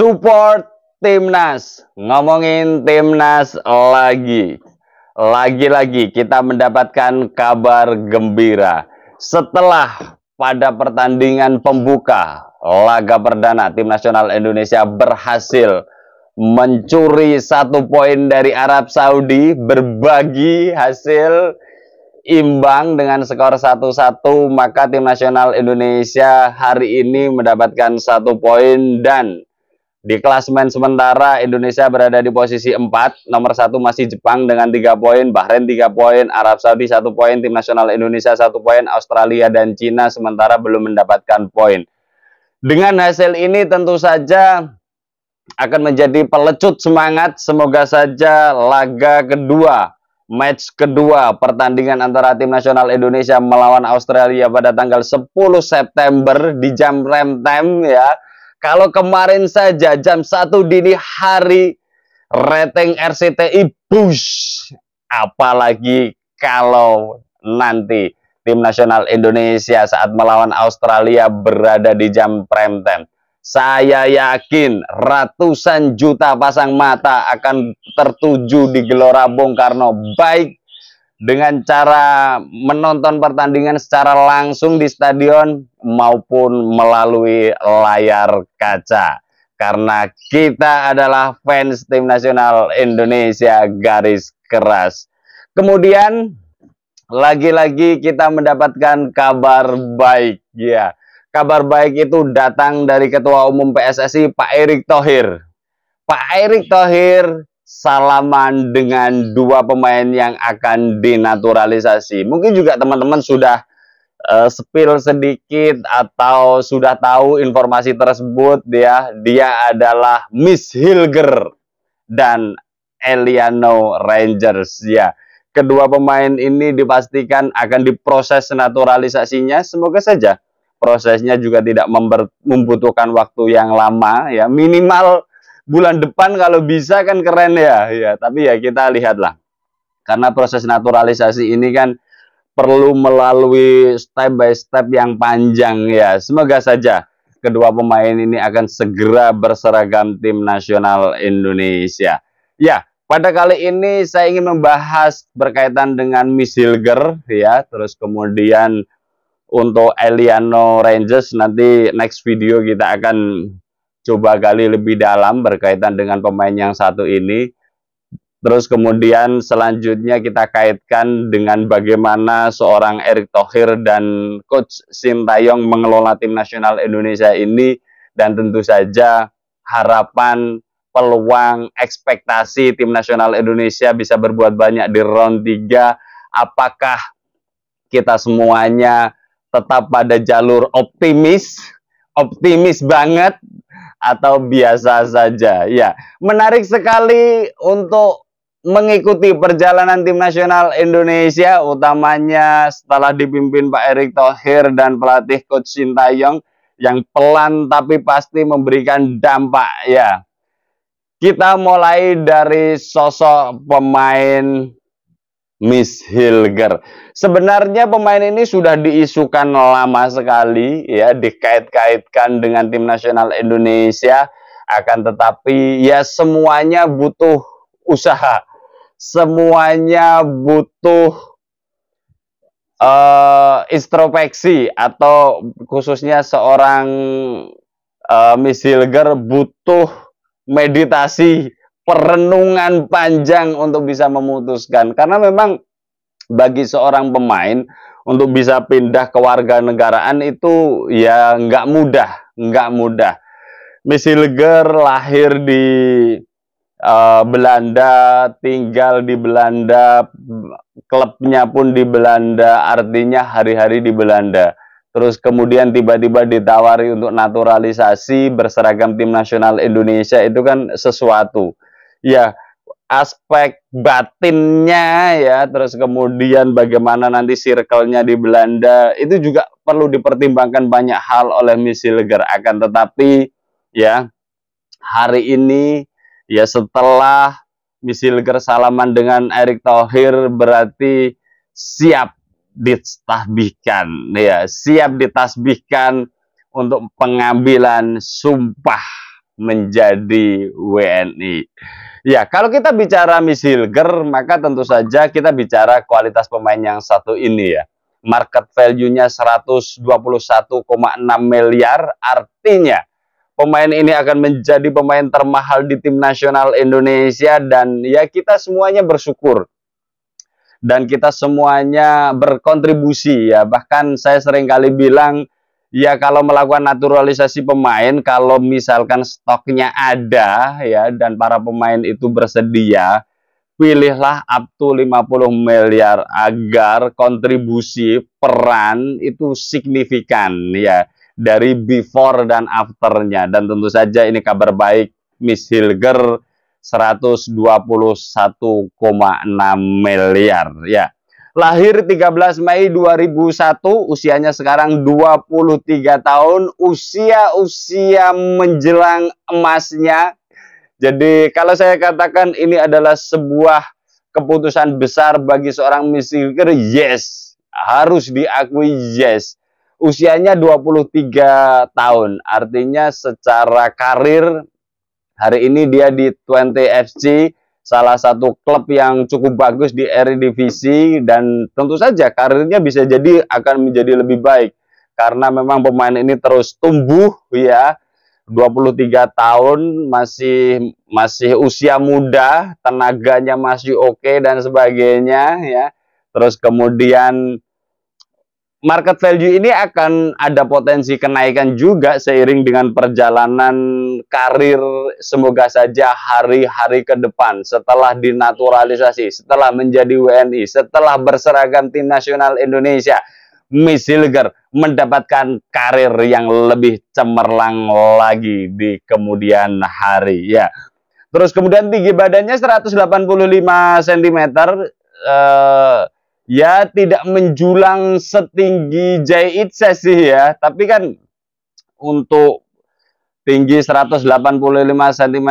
Support Timnas. Ngomongin Timnas lagi. Lagi-lagi kita mendapatkan kabar gembira. Setelah pada pertandingan pembuka laga perdana, Tim Nasional Indonesia berhasil mencuri 1 poin dari Arab Saudi, berbagi hasil imbang dengan skor 1-1, maka Tim Nasional Indonesia hari ini mendapatkan 1 poin dan di klasemen sementara Indonesia berada di posisi 4, nomor 1 masih Jepang dengan 3 poin, Bahrain 3 poin, Arab Saudi 1 poin, Tim Nasional Indonesia 1 poin, Australia dan Cina sementara belum mendapatkan poin. Dengan hasil ini tentu saja akan menjadi pelecut semangat, semoga saja laga kedua, match kedua pertandingan antara Tim Nasional Indonesia melawan Australia pada tanggal 10 September di jam prime time ya. Kalau kemarin saja jam 1 dini hari rating RCTI boost, apalagi kalau nanti Tim Nasional Indonesia saat melawan Australia berada di jam prime time. Saya yakin ratusan juta pasang mata akan tertuju di Gelora Bung Karno, baik dengan cara menonton pertandingan secara langsung di stadion maupun melalui layar kaca. Karena kita adalah fans Tim Nasional Indonesia garis keras. Kemudian lagi-lagi kita mendapatkan kabar baik ya. Kabar baik itu datang dari Ketua Umum PSSI Pak Erick Thohir. Pak Erick Thohir salaman dengan 2 pemain yang akan dinaturalisasi. Mungkin juga teman-teman sudah spill sedikit atau sudah tahu informasi tersebut ya. Dia adalah Miss Hilger dan Eliano Rangers ya. Kedua pemain ini dipastikan akan diproses naturalisasinya. Semoga saja prosesnya juga tidak membutuhkan waktu yang lama ya. Minimal bulan depan kalau bisa kan keren ya. Tapi ya kita lihatlah. Karena proses naturalisasi ini kan perlu melalui step by step yang panjang ya. Semoga saja kedua pemain ini akan segera berseragam Tim Nasional Indonesia. Ya, pada kali ini saya ingin membahas berkaitan dengan Miss Hilger ya. Terus kemudian untuk Eliano Rangers nanti next video kita akan coba gali lebih dalam berkaitan dengan pemain yang satu ini. Terus kemudian selanjutnya kita kaitkan dengan bagaimana seorang Erick Thohir dan Coach Sintayong mengelola Tim Nasional Indonesia ini. Dan tentu saja harapan, peluang, ekspektasi Tim Nasional Indonesia bisa berbuat banyak di round 3. Apakah kita semuanya tetap pada jalur optimis banget, atau biasa saja ya. Menarik sekali untuk mengikuti perjalanan Tim Nasional Indonesia, utamanya setelah dipimpin Pak Erick Thohir dan pelatih Coach Sintayong yang pelan tapi pasti memberikan dampak ya. Kita mulai dari sosok pemain Miss Hilger. Sebenarnya pemain ini sudah diisukan lama sekali ya, dikait-kaitkan dengan Tim Nasional Indonesia, akan tetapi ya semuanya butuh usaha, semuanya butuh introspeksi, atau khususnya seorang Miss Hilger butuh meditasi, perenungan panjang untuk bisa memutuskan. Karena memang bagi seorang pemain untuk bisa pindah kewarganegaraan itu ya nggak mudah. Miss Hilger lahir di Belanda, tinggal di Belanda, klubnya pun di Belanda, artinya hari-hari di Belanda. Terus kemudian tiba-tiba ditawari untuk naturalisasi berseragam Tim Nasional Indonesia, itu kan sesuatu ya, aspek batinnya ya, terus kemudian bagaimana nanti circle-nya di Belanda, itu juga perlu dipertimbangkan banyak hal oleh Miss Hilger. Akan tetapi ya hari ini ya, setelah Miss Hilger salaman dengan Erick Thohir, berarti siap ditasbihkan ya, siap ditasbihkan untuk pengambilan sumpah menjadi WNI. Ya, kalau kita bicara Miss Hilger, maka tentu saja kita bicara kualitas pemain yang satu ini ya. Market value-nya 121,6 miliar, artinya pemain ini akan menjadi pemain termahal di tim nasional Indonesia, dan ya kita semuanya bersyukur. Dan kita semuanya berkontribusi ya. Bahkan saya sering kali bilang, ya kalau melakukan naturalisasi pemain, kalau misalkan stoknya ada ya dan para pemain itu bersedia, pilihlah up to 50 miliar agar kontribusi peran itu signifikan ya dari before dan afternya. Dan tentu saja ini kabar baik, Miss Hilger 121,6 miliar ya. Lahir 13 Mei 2001, usianya sekarang 23 tahun, usia menjelang emasnya. Jadi kalau saya katakan ini adalah sebuah keputusan besar bagi seorang Miss Hilger, yes, harus diakui yes. Usianya 23 tahun, artinya secara karir hari ini dia di Twente FC, salah satu klub yang cukup bagus di Eredivisie, dan tentu saja karirnya bisa jadi akan menjadi lebih baik karena memang pemain ini terus tumbuh ya. 23 tahun, masih usia muda, tenaganya masih oke dan sebagainya ya. Terus kemudian market value ini akan ada potensi kenaikan juga seiring dengan perjalanan karir, semoga saja hari-hari ke depan setelah dinaturalisasi, setelah menjadi WNI, setelah berseragam tim nasional Indonesia, Miss Hilger mendapatkan karir yang lebih cemerlang lagi di kemudian hari ya. Terus kemudian tinggi badannya 185 cm, ya tidak menjulang setinggi Jay Itzes sih ya, tapi kan untuk tinggi 185 cm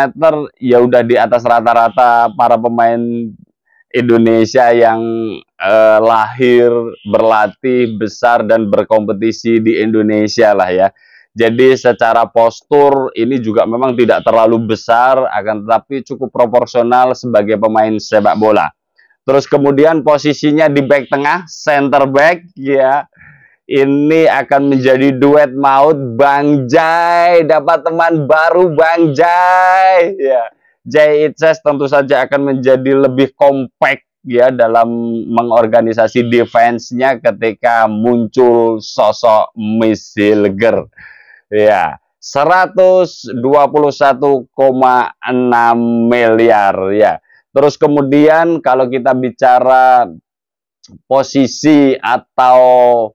ya udah di atas rata-rata para pemain Indonesia yang lahir, berlatih, besar dan berkompetisi di Indonesia lah ya. Jadi secara postur ini juga memang tidak terlalu besar, akan tetapi cukup proporsional sebagai pemain sepak bola. Terus kemudian posisinya di back tengah, center back ya. Ini akan menjadi duet maut. Bang Jai dapat teman baru, Bang Jai ya. Jay Itzes tentu saja akan menjadi lebih kompak ya dalam mengorganisasi defense-nya ketika muncul sosok Miss Hilger ya. 121,6 miliar ya. Terus kemudian kalau kita bicara posisi atau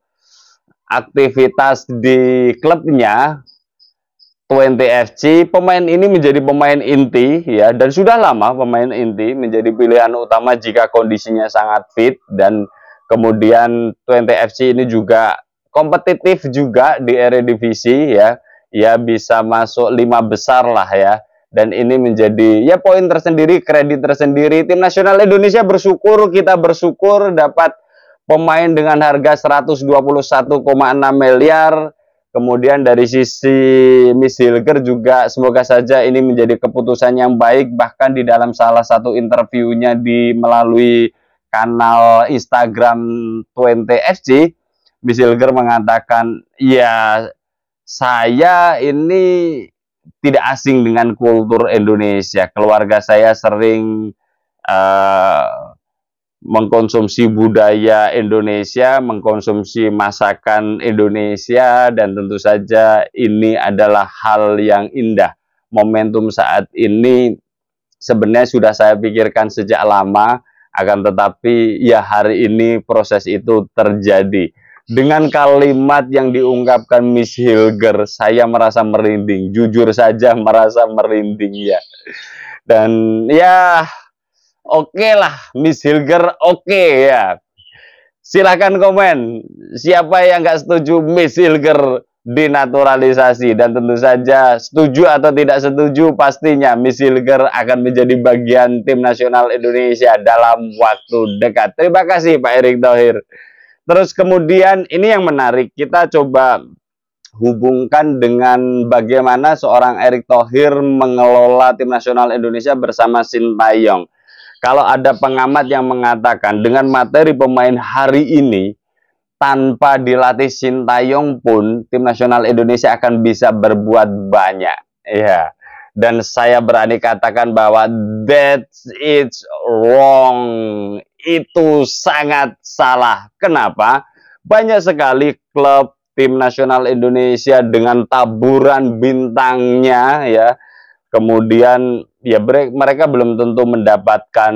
aktivitas di klubnya Twente FC, pemain ini menjadi pemain inti ya, dan sudah lama pemain inti menjadi pilihan utama jika kondisinya sangat fit. Dan kemudian Twente FC ini juga kompetitif juga di Eredivisie ya, ya bisa masuk 5 besar lah ya. Dan ini menjadi ya poin tersendiri, kredit tersendiri. Tim nasional Indonesia bersyukur, kita bersyukur dapat pemain dengan harga 121,6 miliar. Kemudian dari sisi Miss Hilger juga semoga saja ini menjadi keputusan yang baik. Bahkan di dalam salah satu interviewnya melalui kanal Instagram Twente FC, Miss Hilger mengatakan, ya saya ini tidak asing dengan kultur Indonesia. Keluarga saya sering mengkonsumsi budaya Indonesia, mengkonsumsi masakan Indonesia, dan tentu saja ini adalah hal yang indah. Momentum saat ini sebenarnya sudah saya pikirkan sejak lama, akan tetapi ya hari ini proses itu terjadi. Dengan kalimat yang diungkapkan Miss Hilger, saya merasa merinding, jujur saja merasa merinding ya. Dan ya oke lah, Miss Hilger oke ya. Silahkan komen, siapa yang nggak setuju Miss Hilger dinaturalisasi, dan tentu saja setuju atau tidak setuju, pastinya Miss Hilger akan menjadi bagian tim nasional Indonesia dalam waktu dekat. Terima kasih Pak Erick Thohir. Terus kemudian ini yang menarik, kita coba hubungkan dengan bagaimana seorang Erick Thohir mengelola tim nasional Indonesia bersama Sintayong. Kalau ada pengamat yang mengatakan dengan materi pemain hari ini, tanpa dilatih Sintayong pun tim nasional Indonesia akan bisa berbuat banyak. Ya. Dan saya berani katakan bahwa that is wrong. Itu sangat salah. Kenapa? Banyak sekali klub tim nasional Indonesia dengan taburan bintangnya, ya. Kemudian ya mereka belum tentu mendapatkan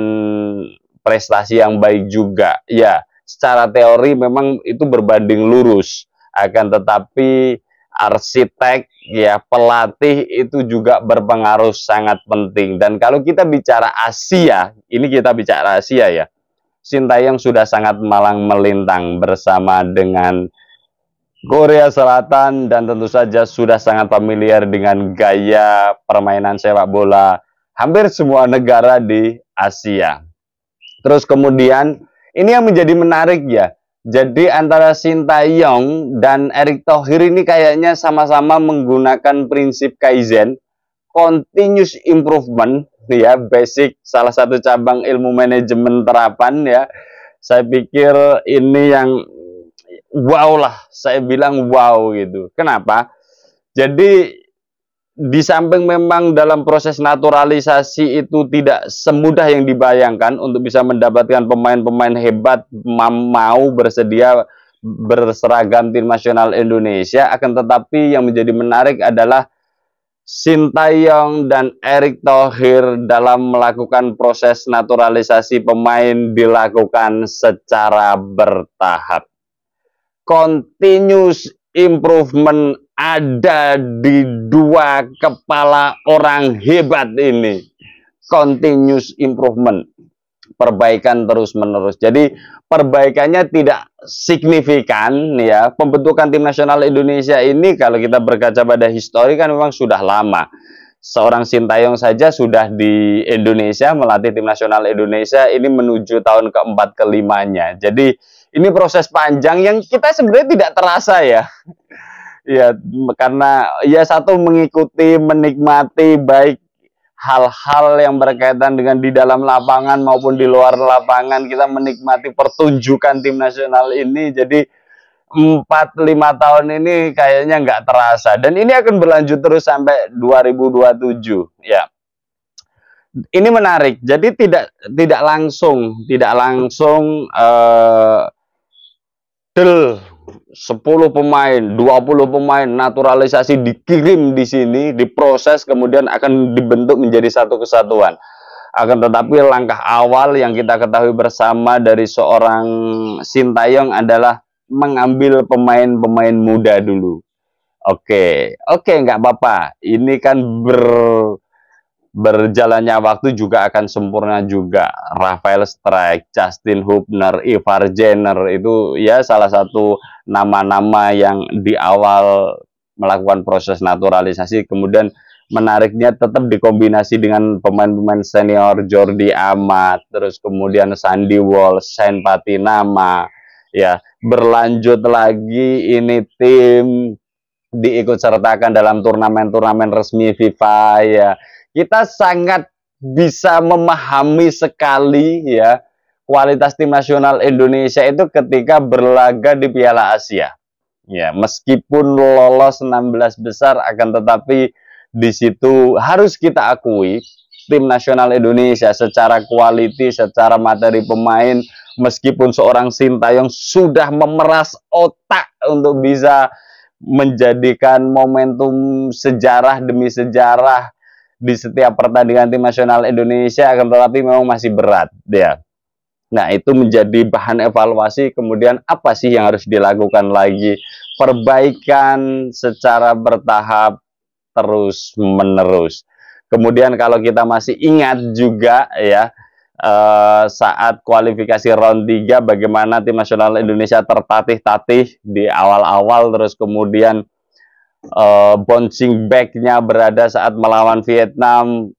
prestasi yang baik juga. Ya, secara teori memang itu berbanding lurus. Akan tetapi arsitek, ya, pelatih itu juga berpengaruh sangat penting. Dan kalau kita bicara Asia, ini kita bicara Asia ya, Sintayong sudah sangat malang melintang bersama dengan Korea Selatan dan tentu saja sudah sangat familiar dengan gaya permainan sepak bola hampir semua negara di Asia. Terus kemudian ini yang menjadi menarik ya. Jadi antara Sintayong dan Erick Thohir ini kayaknya sama-sama menggunakan prinsip Kaizen, continuous improvement, ya, basic, salah satu cabang ilmu manajemen terapan ya. Saya pikir ini yang wow lah, saya bilang wow gitu. Kenapa? Jadi di samping memang dalam proses naturalisasi itu tidak semudah yang dibayangkan untuk bisa mendapatkan pemain-pemain hebat mau bersedia berseragam tim nasional Indonesia, akan tetapi yang menjadi menarik adalah Sintayong dan Erick Thohir dalam melakukan proses naturalisasi pemain dilakukan secara bertahap. Continuous improvement ada di dua kepala orang hebat ini. Continuous improvement, perbaikan terus-menerus. Jadi perbaikannya tidak signifikan ya. Pembentukan tim nasional Indonesia ini kalau kita berkaca pada histori kan memang sudah lama. Seorang Sintayong saja sudah di Indonesia melatih tim nasional Indonesia ini menuju tahun keempat kelimanya. Jadi ini proses panjang yang kita sebenarnya tidak terasa ya. Ya, karena ya satu mengikuti, menikmati baik hal-hal yang berkaitan dengan di dalam lapangan maupun di luar lapangan, kita menikmati pertunjukan tim nasional ini. Jadi 4-5 tahun ini kayaknya nggak terasa, dan ini akan berlanjut terus sampai 2027 ya. Ini menarik, jadi tidak langsung 10 pemain, 20 pemain naturalisasi dikirim di sini, diproses, kemudian akan dibentuk menjadi satu kesatuan. Akan tetapi langkah awal yang kita ketahui bersama dari seorang Sintayong adalah mengambil pemain-pemain muda dulu. Oke, nggak apa-apa. Ini kan berjalannya waktu juga akan sempurna juga. Rafael Strijk, Justin Hubner, Ivar Jenner itu ya salah satu nama-nama yang di awal melakukan proses naturalisasi, kemudian menariknya tetap dikombinasi dengan pemain-pemain senior Jordi Amat, terus kemudian Sandy Walsh, Sain Patinama, ya, berlanjut lagi ini tim diikut sertakan dalam turnamen-turnamen resmi FIFA ya. Kita sangat bisa memahami sekali ya kualitas tim nasional Indonesia itu ketika berlaga di Piala Asia. Ya, meskipun lolos 16 besar, akan tetapi di situ harus kita akui tim nasional Indonesia secara kualiti, secara materi pemain, meskipun seorang Sintayong sudah memeras otak untuk bisa menjadikan momentum sejarah demi sejarah di setiap pertandingan tim nasional Indonesia, akan tetapi memang masih berat ya. Nah, itu menjadi bahan evaluasi. Kemudian apa sih yang harus dilakukan lagi? Perbaikan secara bertahap terus menerus. Kemudian kalau kita masih ingat juga ya, saat kualifikasi round 3 bagaimana tim nasional Indonesia tertatih-tatih di awal-awal, terus kemudian bouncing back-nya berada saat melawan Vietnam,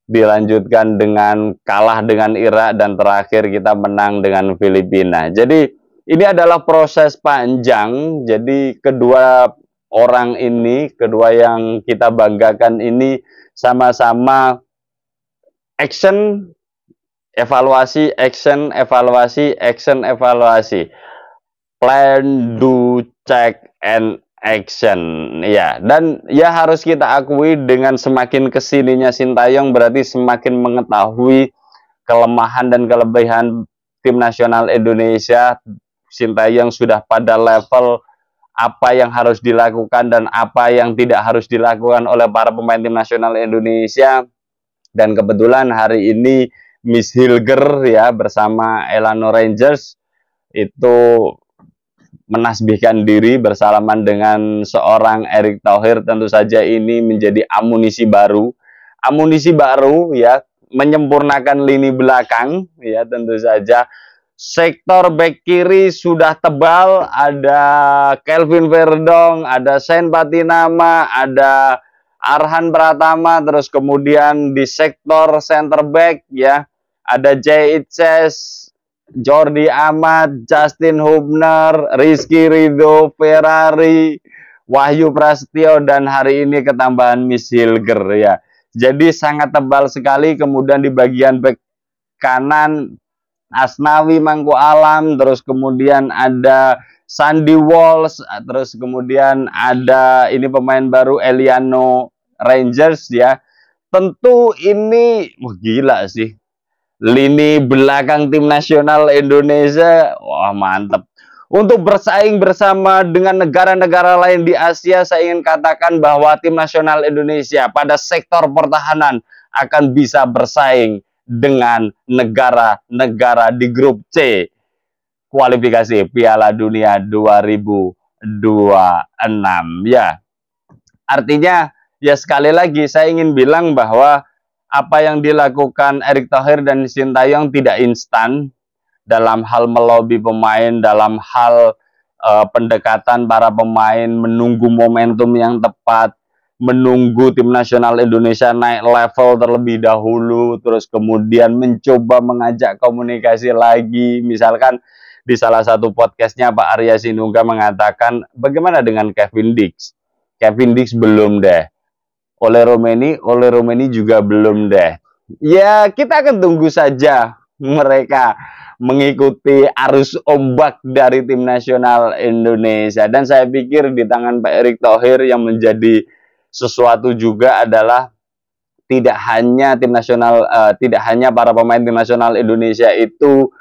dilanjutkan dengan kalah dengan Irak, dan terakhir kita menang dengan Filipina. Jadi ini adalah proses panjang. Jadi kedua orang ini, kedua yang kita banggakan ini sama-sama action, evaluasi, action, evaluasi, action, evaluasi. Plan, do, check, and action. Ya, dan ya harus kita akui dengan semakin kesininya Sintayong berarti semakin mengetahui kelemahan dan kelebihan tim nasional Indonesia. Sintayong sudah pada level apa yang harus dilakukan dan apa yang tidak harus dilakukan oleh para pemain tim nasional Indonesia. Dan kebetulan hari ini Miss Hilger ya bersama Elano Rangers itu menasbihkan diri bersalaman dengan seorang Erick Thohir. Tentu saja ini menjadi amunisi baru ya, menyempurnakan lini belakang ya. Tentu saja sektor back kiri sudah tebal, ada Kelvin Verdong, ada Sen Patinama, ada Arhan Pratama, terus kemudian di sektor center back ya ada Jay Itses, Jordi Amat, Justin Hubner, Rizky Ridho, Ferrari, Wahyu Prasetyo, dan hari ini ketambahan Miss Hilger ya. Jadi sangat tebal sekali. Kemudian di bagian back kanan Asnawi Mangku Alam, terus kemudian ada Sandy Walsh, terus kemudian ada ini pemain baru Eliano Rangers ya. Tentu ini gila sih. Lini belakang tim nasional Indonesia, wah mantep. Untuk bersaing bersama dengan negara-negara lain di Asia, saya ingin katakan bahwa tim nasional Indonesia pada sektor pertahanan akan bisa bersaing dengan negara-negara di grup C kualifikasi Piala Dunia 2026 ya. Artinya ya sekali lagi saya ingin bilang bahwa apa yang dilakukan Erick Thohir dan Sintayong tidak instan dalam hal melobi pemain, dalam hal pendekatan para pemain, menunggu momentum yang tepat, menunggu tim nasional Indonesia naik level terlebih dahulu, terus kemudian mencoba mengajak komunikasi lagi. Misalkan di salah satu podcastnya Pak Arya Sinuga mengatakan, bagaimana dengan Kevin Dix? Kevin Dix belum deh. Oleh Romeni juga belum deh. Ya, kita akan tunggu saja mereka mengikuti arus ombak dari tim nasional Indonesia. Dan saya pikir di tangan Pak Erick Thohir yang menjadi sesuatu juga adalah tidak hanya tim nasional, tidak hanya para pemain tim nasional Indonesia itu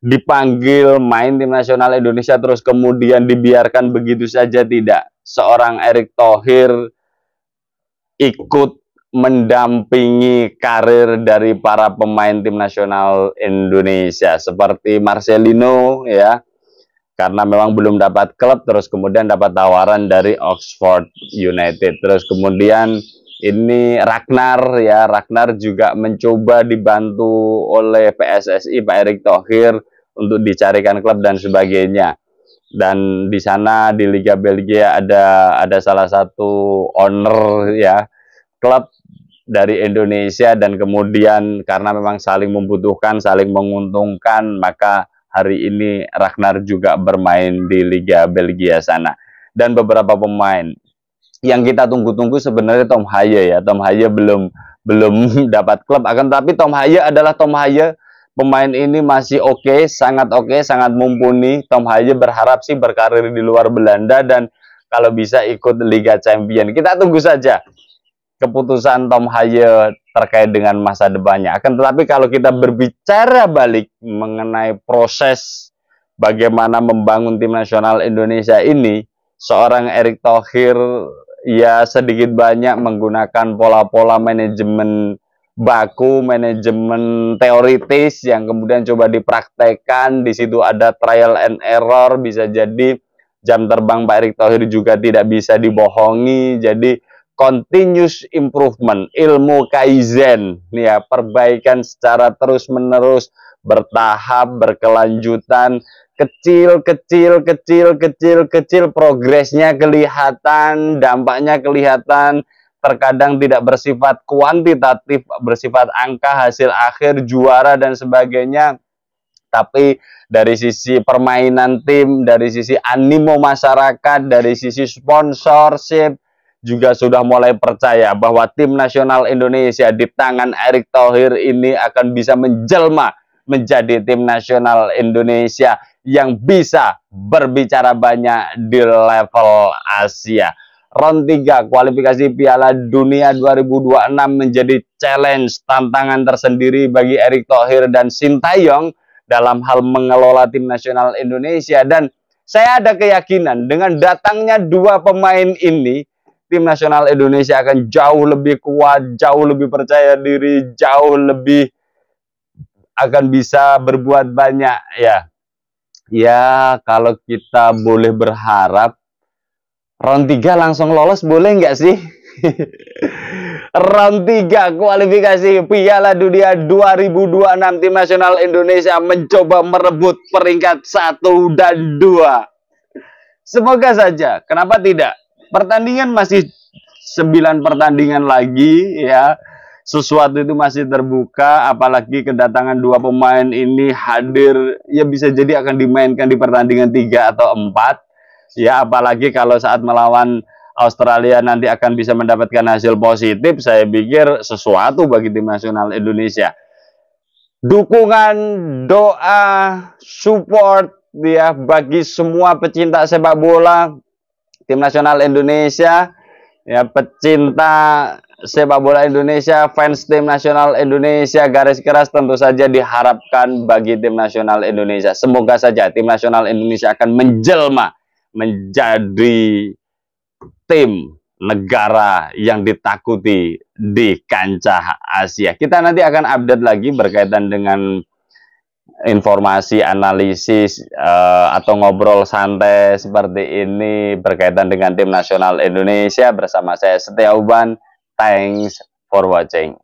dipanggil main tim nasional Indonesia terus kemudian dibiarkan begitu saja, tidak. Seorang Erick Thohir ikut mendampingi karir dari para pemain tim nasional Indonesia seperti Marcelino ya, karena memang belum dapat klub, terus kemudian dapat tawaran dari Oxford United. Terus kemudian ini Ragnar ya, Ragnar juga mencoba dibantu oleh PSSI Pak Erick Thohir untuk dicarikan klub dan sebagainya. Dan di sana di Liga Belgia ada salah satu owner ya klub dari Indonesia, dan kemudian karena memang saling membutuhkan, saling menguntungkan, maka hari ini Ragnar juga bermain di Liga Belgia sana. Dan beberapa pemain yang kita tunggu-tunggu sebenarnya Tom Haye ya. Tom Haye belum dapat klub, akan tapi Tom Haye adalah Tom Haye. Pemain ini masih oke, sangat mumpuni. Tom Haye berharap sih berkarir di luar Belanda dan kalau bisa ikut Liga Champion. Kita tunggu saja keputusan Tom Haye terkait dengan masa depannya. Akan tetapi kalau kita berbicara balik mengenai proses bagaimana membangun tim nasional Indonesia ini, seorang Erick Thohir ya sedikit banyak menggunakan pola-pola manajemen baku, manajemen teoritis yang kemudian coba dipraktekkan. Di situ ada trial and error, bisa jadi jam terbang Pak Erick Thohir juga tidak bisa dibohongi. Jadi continuous improvement, ilmu kaizen, ya, perbaikan secara terus-menerus, bertahap, berkelanjutan, kecil, progresnya kelihatan, dampaknya kelihatan. Terkadang tidak bersifat kuantitatif, bersifat angka, hasil akhir, juara, dan sebagainya. tapi dari sisi permainan tim, dari sisi animo masyarakat, dari sisi sponsorship, juga sudah mulai percaya bahwa tim nasional Indonesia di tangan Erick Thohir ini akan bisa menjelma menjadi tim nasional Indonesia yang bisa berbicara banyak di level Asia. Round 3 kualifikasi Piala Dunia 2026 menjadi challenge, tantangan tersendiri bagi Erick Thohir dan Sintayong dalam hal mengelola tim nasional Indonesia. Dan saya ada keyakinan dengan datangnya dua pemain ini, tim nasional Indonesia akan jauh lebih kuat, jauh lebih percaya diri, jauh lebih akan bisa berbuat banyak ya. Ya, kalau kita boleh berharap round 3 langsung lolos boleh nggak sih? Round 3 kualifikasi Piala Dunia 2026, tim nasional Indonesia mencoba merebut peringkat 1 dan 2. Semoga saja, kenapa tidak? Pertandingan masih 9 pertandingan lagi ya. Sesuatu itu masih terbuka, apalagi kedatangan dua pemain ini hadir, ya bisa jadi akan dimainkan di pertandingan 3 atau 4. Ya, apalagi kalau saat melawan Australia nanti akan bisa mendapatkan hasil positif, saya pikir sesuatu bagi tim nasional Indonesia. Dukungan, doa, support ya bagi semua pecinta sepak bola tim nasional Indonesia, ya pecinta sepak bola Indonesia, fans tim nasional Indonesia, garis keras tentu saja diharapkan bagi tim nasional Indonesia. Semoga saja tim nasional Indonesia akan menjelma menjadi tim negara yang ditakuti di kancah Asia. Kita nanti akan update lagi berkaitan dengan informasi, analisis, atau ngobrol santai seperti ini berkaitan dengan tim nasional Indonesia bersama saya Setia Uban. Thanks for watching.